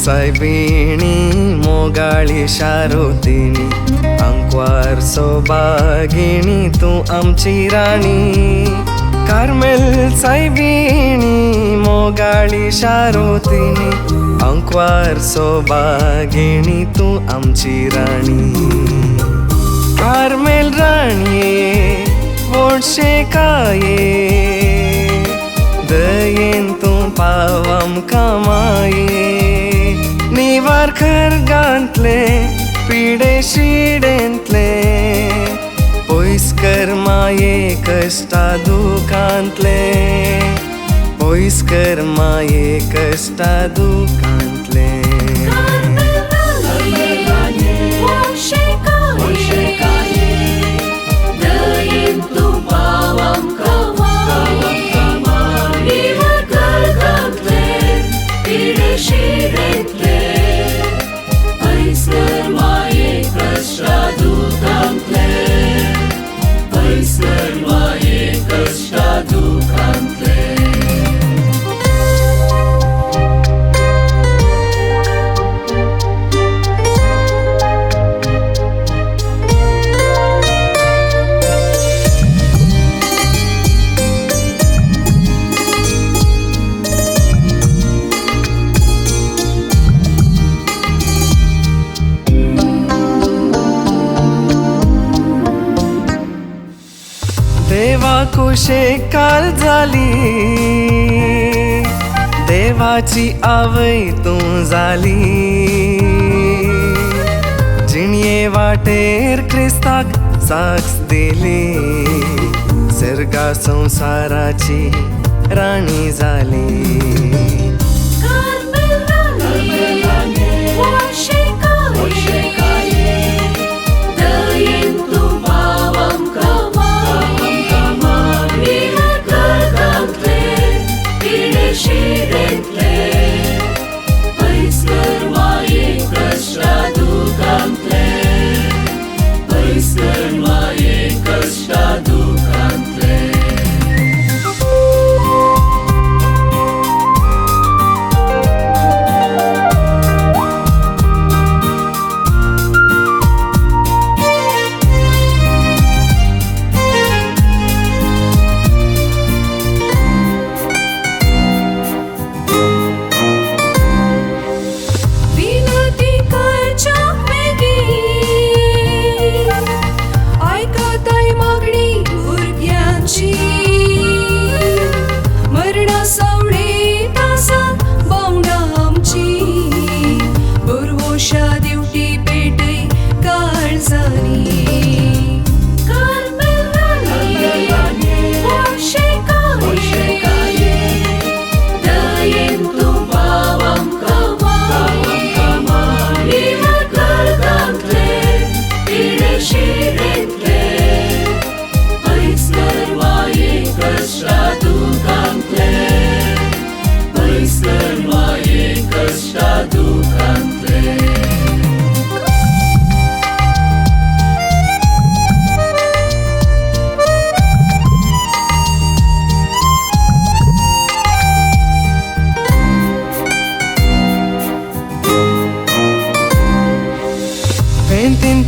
सायबिणी मोगाळी शारोतिनी अंकवार सोबागिणी तू आमची राणी कार्मेल सायबिणी मोगाळी शारोतिनी अंकवार सोबागिणी तू आमची राणी कार्मेल राणीये वोडशे काये दयेन तू पाव आमकां माये निवार खरगांतले पिडे शिडेंतले पयस कर माये कश्टा दुखांतले पयस कर माये कश्टा दुखांतले देवा कुशेक काल जाली देवाची आवय तूं जाली जिणये वाटेर क्रिस्ताक साक्ष दिली सर्गा संसाराची राणी जाली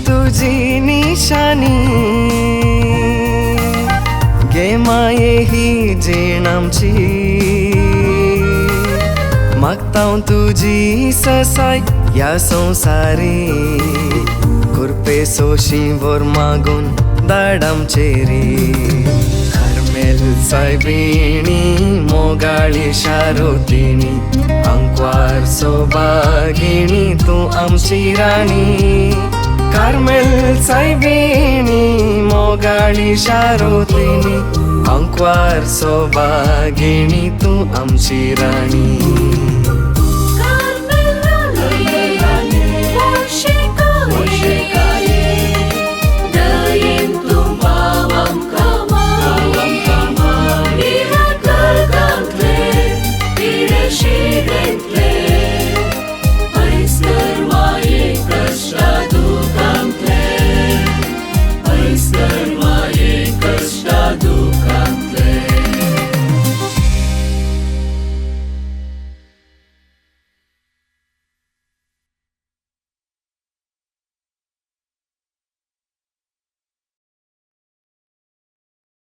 तुझी निशानी गे माये ही जीण आमची मागतां तुझी ससाय ह्या संवसारी कुरपे सोशीवर मागून धाड आमचेरी कार्मेल सायबिणी मोगाळी शारोतिनी अंकवार सोबागिणी तू आमची राणी कार्मेल सायबिणी मोगाळी शारोतिनी अंकवार सोबागिणी तू आमची राणी।